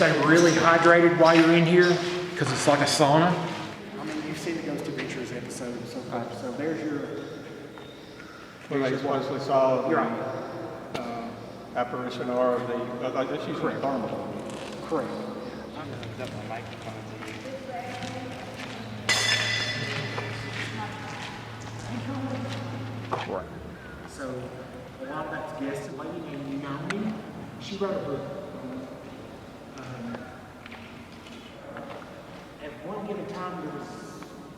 stay really hydrated while you're in here because it's like a sauna. I mean, you've seen the Ghost Adventures episode so far, so there's your... When they supposedly saw You're the right. apparition or the, that's usually thermal. Correct. Right. So a lot of that's guessed. A lady named Naomi, she wrote a book. At one given time, there was,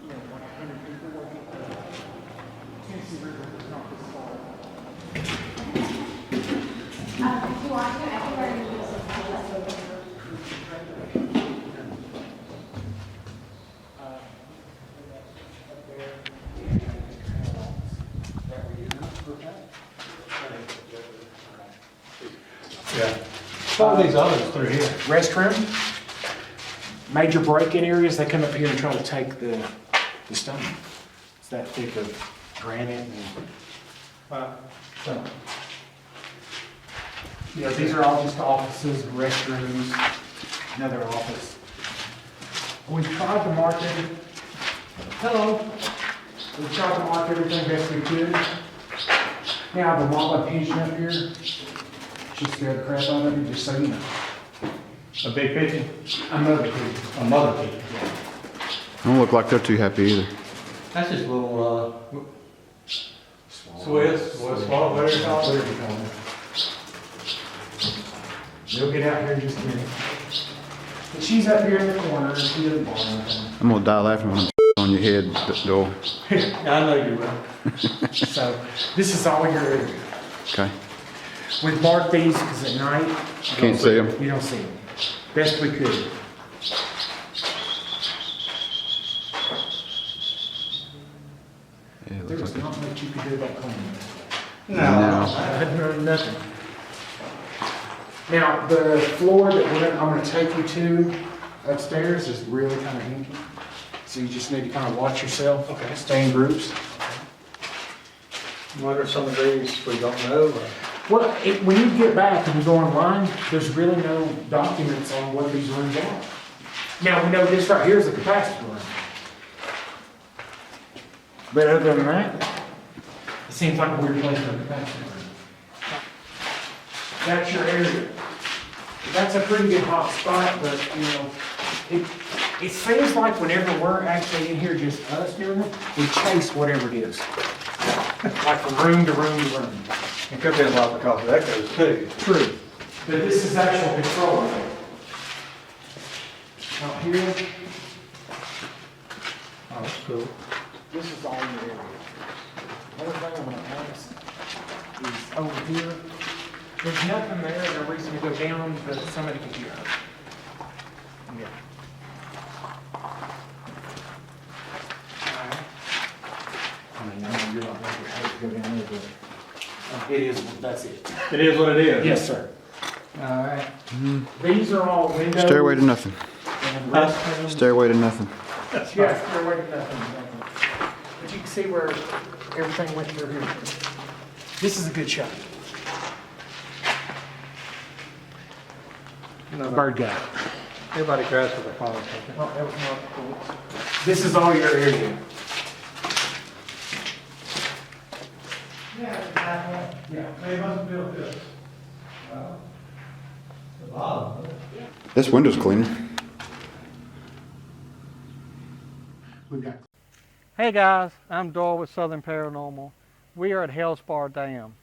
like 100 people working. Tennessee River was not this far. If you want to, I can already use this. Yeah. All these others through here. Restroom. Major break-in areas, they come up here and try to take the stone. It's that thick of granite and so. These are all just offices, restrooms, another office. We tried to mark everything. Hello. We tried to mark everything best we could. Now the mama pigeon up here, she scared the crap out of me, just so you know. A big pigeon? A mother pigeon. A mother pigeon. Yeah. Don't look like they're too happy either. That's just little, Swiss, swallow, whatever you call it. You'll get out here in just a minute. But she's up here in the corner, and she doesn't bother anything. I'm gonna die laughing when I'm on your head, Doyle. I know you will. So, this is all your area. Okay. We've marked these because at night, Can't see them. you don't see them. Best we could. Yeah, it There looks was like not much you could do about cleaning this. No. I hadn't heard nothing. Now, the floor that I'm going to take you to upstairs is really kind of hinky. So you just need to kind of watch yourself. Okay. Stay in groups. What are some of these we don't know? Well, when you get back and you go online, there's really no documents on what these rooms are. Now, we know this right here is a capacity room. But other than that, it seems like a weird place for a capacity room. That's your area. That's a pretty good hot spot, but it seems like whenever we're actually in here, just us doing it, we chase whatever it is. Like from room to room to room. It could be a lot because of echoes too. True. But this is actual control room. Out here, Oh, that's cool. this is all your area. Another thing I'm gonna ask is over here, there's nothing there, no reason to go down, but somebody could hear us. Yeah. Alright. I mean, I know you're not gonna have to go down there, but it is, that's it. It is what it is. Yes, sir. Alright. These are all windows. Stairway to nothing. And restrooms. Stairway to nothing. Yeah, stairway to nothing, exactly. But you can see where everything went through here. This is a good shot. Bird guy. Everybody cries for the phone. Oh, that was not cool. This is all your area. Yeah, they must have built this. This window's cleaner. We got. Hey guys, I'm Doyle with Southern Paranormal. We are at Hales Bar Dam.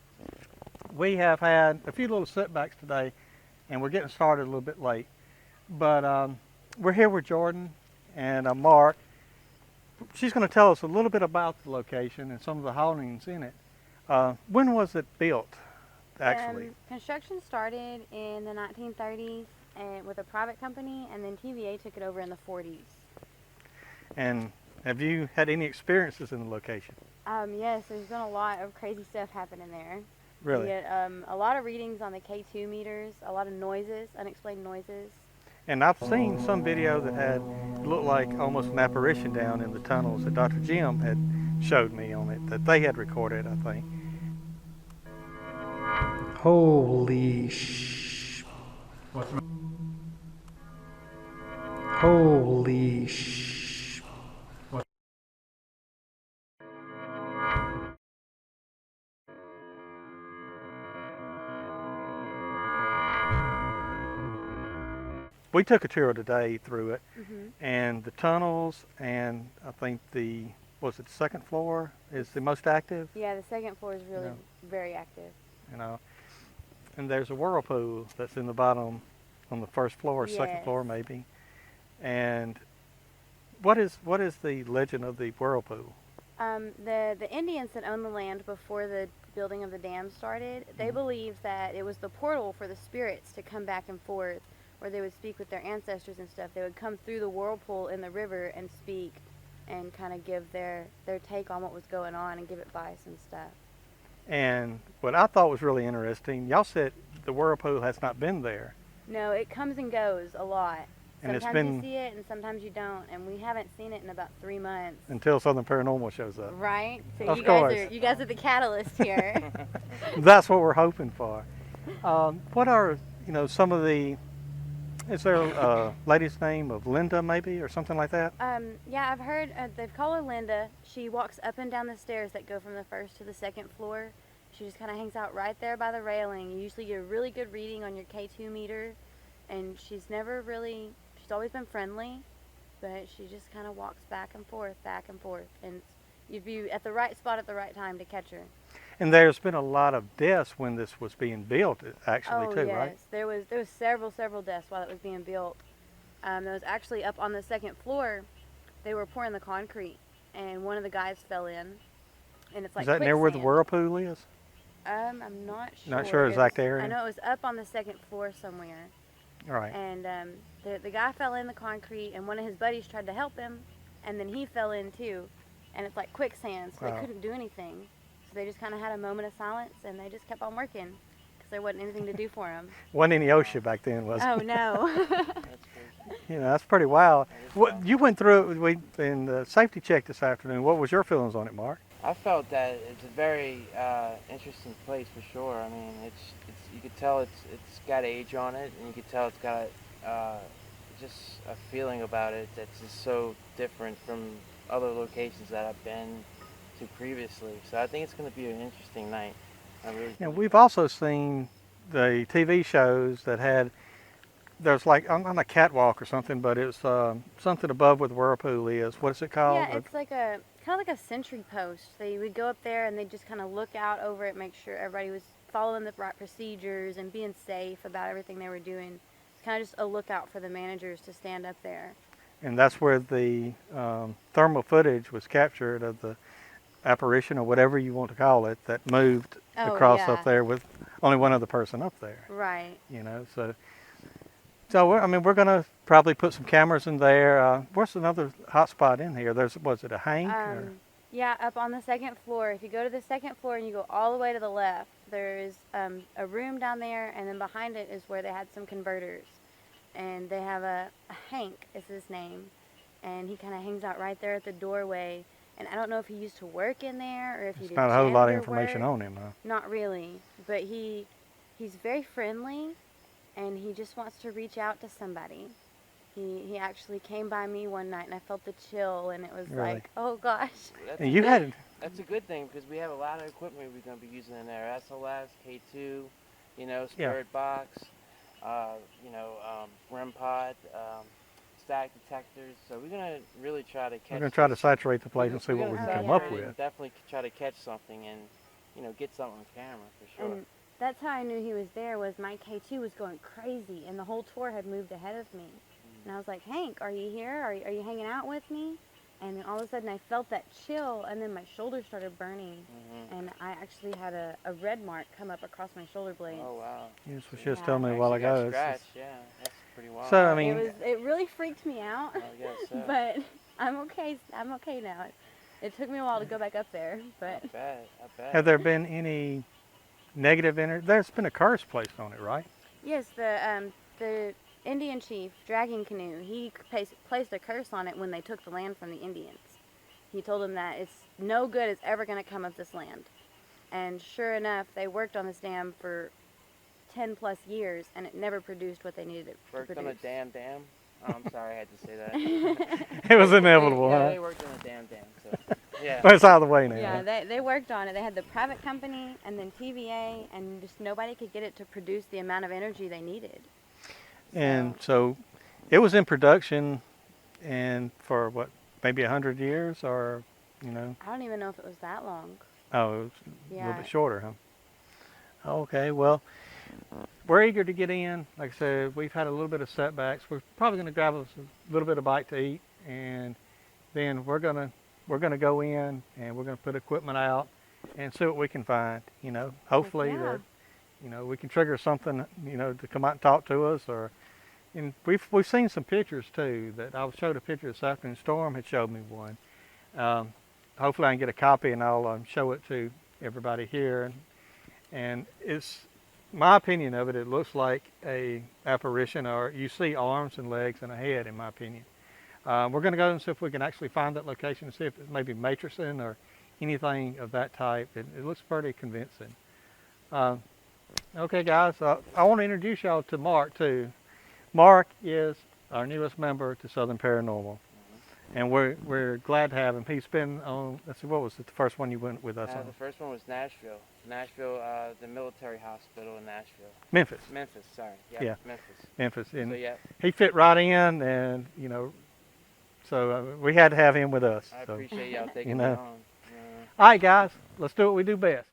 We have had a few little setbacks today and we're getting started a little bit late. But we're here with Jordan and Mark. She's going to tell us a little bit about the location and some of the hauntings in it. When was it built, actually? Construction started in the 1930s and with a private company, and then TVA took it over in the 40s. And have you had any experiences in the location? Yes, there's been a lot of crazy stuff happening there. Really? We get a lot of readings on the K2 meters, a lot of noises, unexplained noises. And I've seen some video that had looked like almost an apparition down in the tunnels that Dr. Jim had showed me on it, that they had recorded, I think. Holy sh... Holy sh... We took a tour today through it, Hmm. and the tunnels, and I think was it the second floor is the most active, Yeah, the second floor is really Yeah. very active. you know. And there's a whirlpool that's in the bottom on the first floor, second Yes. floor maybe. And what is the legend of the whirlpool? The Indians that owned the land before the building of the dam started, they believed that it was the portal for the spirits to come back and forth, where they would speak with their ancestors and stuff. They would come through the whirlpool in the river and speak and kind of give their take on what was going on and give advice and stuff. And what I thought was really interesting, y'all said the whirlpool has not been there. No, it comes and goes a lot. And it's Sometimes been- you see it and sometimes you don't, and we haven't seen it in about 3 months. Until Southern Paranormal shows up. Right? So Of you course. guys are the catalyst here. That's what we're hoping for. What are, some of the, is there a lady's name of Linda maybe or something like that? Yeah, I've heard they call her Linda. She walks up and down the stairs that go from the first to the second floor. She just kind of hangs out right there by the railing. You usually get a really good reading on your K2 meter, and she's always been friendly, but she just kind of walks back and forth, and you'd be at the right spot at the right time to catch her. And there's been a lot of deaths when this was being built, actually, Oh too, yes, right? there was several deaths while it was being built. There was actually up on the second floor. They were pouring the concrete, and one of the guys fell in, and it's like Is that near where the quicksand. whirlpool is? I'm not sure. Not sure It exact was- area? I know it was up on the second floor somewhere. All right. And the guy fell in the concrete, and one of his buddies tried to help him, and then he fell in too. And it's like quicksand, so Wow. they couldn't do anything. So they just kind of had a moment of silence, and they just kept on working because there wasn't anything to do for them. Wasn't any OSHA back then, was Oh it? no. That's pretty wild. What you went through it in the safety check this afternoon. What was your feelings on it, Mark? I felt that it's a very interesting place for sure. I mean, it's you could tell it's got age on it, and you could tell it's got just a feeling about it that's just so different from other locations that I've been to previously. So I think it's going to be an interesting night. I really And we've also seen the TV shows that had there's like on a catwalk or something, but it's something above where the whirlpool is. What is it called? Yeah, it's like kind of like a sentry post. They would go up there and they just kind of look out over it, make sure everybody was following the right procedures and being safe about everything they were doing. It's kind of just a lookout for the managers to stand up there. And that's where the thermal footage was captured of the apparition or whatever you want to call it that moved Oh, across yeah. up there with only one other person up there. Right. So we're going to probably put some cameras in there. What's another hot spot in here? Was it a hank? Or? Yeah, up on the second floor. If you go to the second floor and you go all the way to the left, there is a room down there, and then behind it is where they had some converters. And they have a Hank is his name, and he kind of hangs out right there at the doorway. And I don't know if he used to work in there or if he There's did not a whole lot of janitor information work. on him, huh? Not really, but he's very friendly, and he just wants to reach out to somebody. He actually came by me one night, and I felt the chill, and it was Really? like, oh gosh. That's And a you good- had That's a good thing because we have a lot of equipment we're going to be using in there. SLS, K2, spirit box, REM pod, static detectors. So we're going to really try to catch. We're going to try to saturate the place and see what we can come up with. Definitely try to catch something and get something on camera for sure. And that's how I knew he was there, was my K2 was going crazy, and the whole tour had moved ahead of me. And I was like, Hank, are you here? Are you hanging out with me? And then all of a sudden I felt that chill, and then my shoulder started burning, and I actually had a red mark come up across my shoulder blades. Oh wow. Yes, was just Yeah. telling me a while Actually got ago. scratched, yeah, that's pretty wild. So, I mean, It really freaked me out, I guess so. but I'm okay. I'm okay now. It took me a while to go back up there, but I bet. have there been any negative there's been a curse placed on it, right? yes, the Indian chief, Dragging Canoe, he placed a curse on it when they took the land from the Indians. He told them that it's no good is ever going to come of this land. And sure enough, they worked on this dam for 10 plus years, and it never produced what they needed it to Worked produce. on a dam. Oh, I'm sorry I had to say that. It was inevitable, Yeah, huh? they worked on the damn dam, so yeah. But it's out of the way now. Yeah, they worked on it. They had the private company and then TVA, and just nobody could get it to produce the amount of energy they needed. And so it was in production and for what, maybe 100 years or, you know? I don't even know if it was that long. Oh, it was a Yeah. little bit shorter, huh? Okay, well, we're eager to get in. Like I said, we've had a little bit of setbacks. We're probably going to grab us a little bit of bite to eat, and then we're gonna go in and we're gonna put equipment out and see what we can find. You know, hopefully yeah. that we can trigger something, to come out and talk to us. And we've seen some pictures too. That I was showed a picture this afternoon. Storm had showed me one. Hopefully I can get a copy and I'll show it to everybody here. And it's my opinion of it. It looks like a apparition, or you see arms and legs and a head, in my opinion. We're going to go and see if we can actually find that location and see if it's maybe matricing or anything of that type. It looks pretty convincing. Okay, guys, I want to introduce y'all to Marc too. Marc is our newest member to Southern Paranormal, and we're glad to have him. He's been on. Let's see, what was it? The first one you went with us on? The first one was Nashville. The military hospital in Nashville. Memphis. Memphis, sorry. Yeah. Memphis. And So yeah, he fit right in, and so we had to have him with us. I So, appreciate y'all taking you me know. on. All right, guys, let's do what we do best.